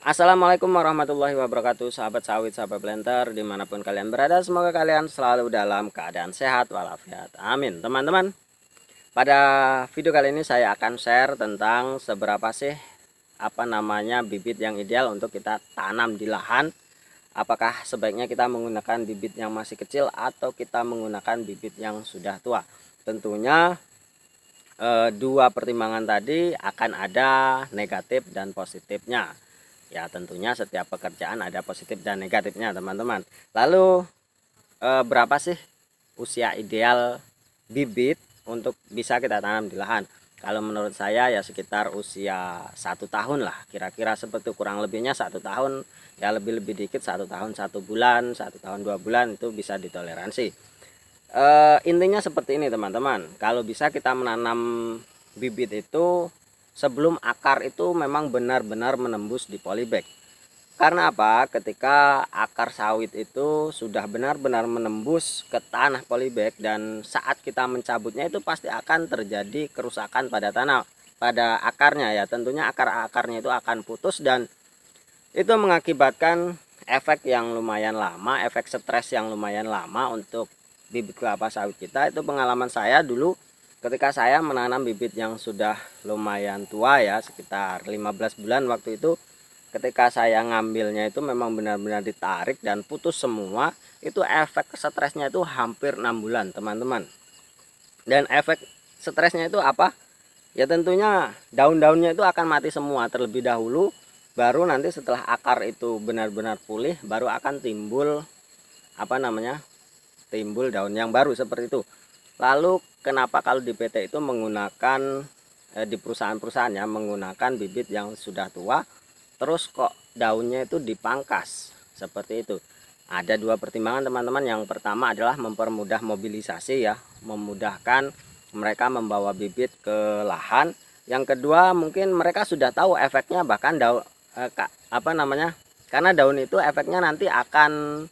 Assalamualaikum warahmatullahi wabarakatuh, sahabat sawit, sahabat planter, dimanapun kalian berada. Semoga kalian selalu dalam keadaan sehat walafiat, amin. Teman-teman, pada video kali ini saya akan share tentang seberapa sih bibit yang ideal untuk kita tanam di lahan. Apakah sebaiknya kita menggunakan bibit yang masih kecil atau kita menggunakan bibit yang sudah tua? Tentunya dua pertimbangan tadi akan ada negatif dan positifnya. Ya, tentunya setiap pekerjaan ada positif dan negatifnya, teman-teman. Lalu berapa sih usia ideal bibit untuk bisa kita tanam di lahan? Kalau menurut saya ya sekitar usia 1 tahun lah, kira-kira seperti, kurang lebihnya 1 tahun, ya lebih dikit 1 tahun 1 bulan, 1 tahun 2 bulan itu bisa ditoleransi. Intinya seperti ini, teman-teman. Kalau bisa kita menanam bibit itu sebelum akar itu memang benar-benar menembus di polybag. Karena apa? Ketika akar sawit itu sudah benar-benar menembus ke tanah polybag dan saat kita mencabutnya itu pasti akan terjadi kerusakan pada tanah, pada akarnya ya. Tentunya akar-akarnya itu akan putus dan itu mengakibatkan efek yang lumayan lama, efek stres yang lumayan lama untuk bibit kelapa sawit kita. Itu pengalaman saya dulu ketika saya menanam bibit yang sudah lumayan tua ya, sekitar 15 bulan waktu itu. Ketika saya ngambilnya itu memang benar-benar ditarik dan putus semua. Itu efek stresnya itu hampir 6 bulan, teman-teman. Dan efek stresnya itu apa? Ya tentunya daun-daunnya itu akan mati semua terlebih dahulu, baru nanti setelah akar itu benar-benar pulih baru akan timbul timbul daun yang baru seperti itu. Lalu kenapa kalau di PT itu menggunakan di perusahaan-perusahaan ya menggunakan bibit yang sudah tua, terus kok daunnya itu dipangkas seperti itu? Ada dua pertimbangan, teman-teman. Yang pertama adalah mempermudah mobilisasi ya, memudahkan mereka membawa bibit ke lahan. Yang kedua mungkin mereka sudah tahu efeknya, bahkan daun karena daun itu efeknya nanti akan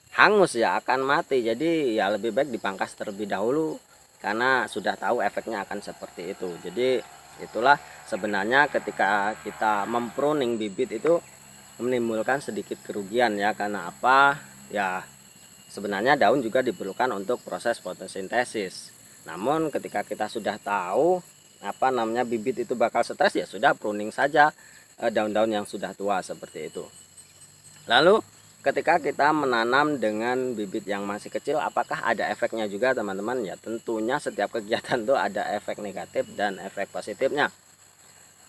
hangus ya, akan mati. Jadi ya lebih baik dipangkas terlebih dahulu karena sudah tahu efeknya akan seperti itu. Jadi itulah sebenarnya ketika kita mempruning bibit itu menimbulkan sedikit kerugian ya. Karena apa? Ya sebenarnya daun juga diperlukan untuk proses fotosintesis. Namun ketika kita sudah tahu bibit itu bakal stres, ya sudah pruning saja daun-daun yang sudah tua seperti itu. Lalu ketika kita menanam dengan bibit yang masih kecil, apakah ada efeknya juga, teman-teman? Ya tentunya setiap kegiatan tuh ada efek negatif dan efek positifnya.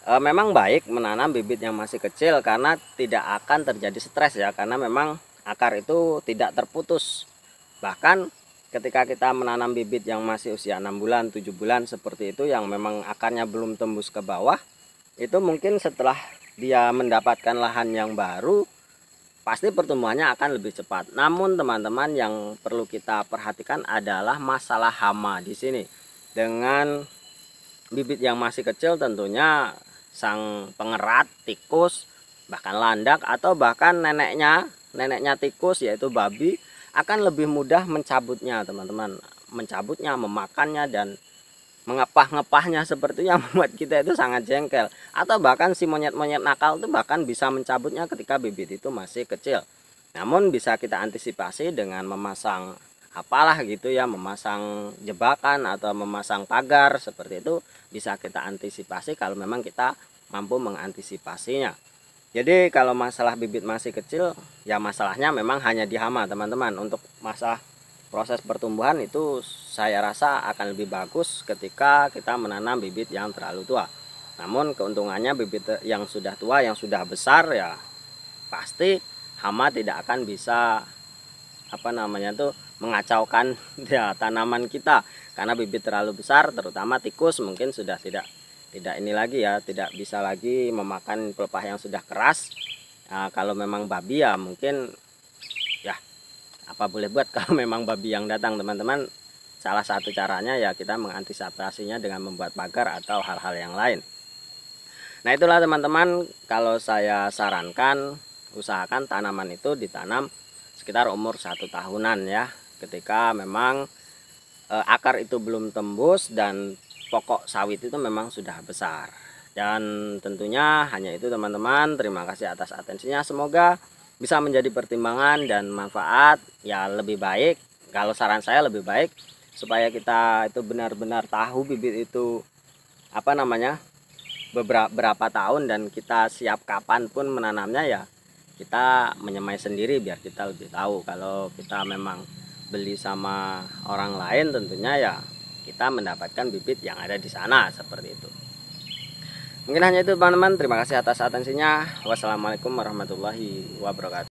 Memang baik menanam bibit yang masih kecil karena tidak akan terjadi stres ya, karena memang akar itu tidak terputus. Bahkan ketika kita menanam bibit yang masih usia 6 bulan, 7 bulan seperti itu, yang memang akarnya belum tembus ke bawah, itu mungkin setelah dia mendapatkan lahan yang baru pasti pertumbuhannya akan lebih cepat. Namun teman-teman, yang perlu kita perhatikan adalah masalah hama di sini. Dengan bibit yang masih kecil tentunya sang pengerat, tikus, bahkan landak atau bahkan neneknya tikus yaitu babi akan lebih mudah mencabutnya, teman-teman. Mencabutnya, memakannya dan mengepah-ngepahnya seperti yang membuat kita itu sangat jengkel. Atau bahkan si monyet-monyet nakal itu bahkan bisa mencabutnya ketika bibit itu masih kecil. Namun bisa kita antisipasi dengan memasang memasang jebakan atau memasang pagar seperti itu. Bisa kita antisipasi kalau memang kita mampu mengantisipasinya. Jadi kalau masalah bibit masih kecil, ya masalahnya memang hanya di hama, teman-teman. Untuk masalah proses pertumbuhan itu saya rasa akan lebih bagus ketika kita menanam bibit yang terlalu tua. Namun keuntungannya bibit yang sudah tua, yang sudah besar, ya pasti hama tidak akan bisa mengacaukan ya tanaman kita. Karena bibit terlalu besar, terutama tikus, mungkin sudah tidak ini lagi ya, tidak bisa lagi memakan pelepah yang sudah keras. Nah, kalau memang babi ya mungkin ya apa boleh buat. Kalau memang babi yang datang, teman-teman, salah satu caranya ya kita mengantisipasinya dengan membuat pagar atau hal-hal yang lain. Nah itulah teman-teman, kalau saya sarankan usahakan tanaman itu ditanam sekitar umur 1 tahunan ya, ketika memang akar itu belum tembus dan pokok sawit itu memang sudah besar. Dan tentunya hanya itu teman-teman. Terima kasih atas atensinya. Semoga bisa menjadi pertimbangan dan manfaat ya, lebih baik kalau saran saya lebih baik supaya kita itu benar-benar tahu bibit itu apa namanya berapa tahun, dan kita siap kapanpun menanamnya ya kita menyemai sendiri biar kita lebih tahu. Kalau kita memang beli sama orang lain tentunya ya kita mendapatkan bibit yang ada di sana seperti itu. Mungkin hanya itu teman-teman. Terima kasih atas atensinya. Wassalamualaikum warahmatullahi wabarakatuh.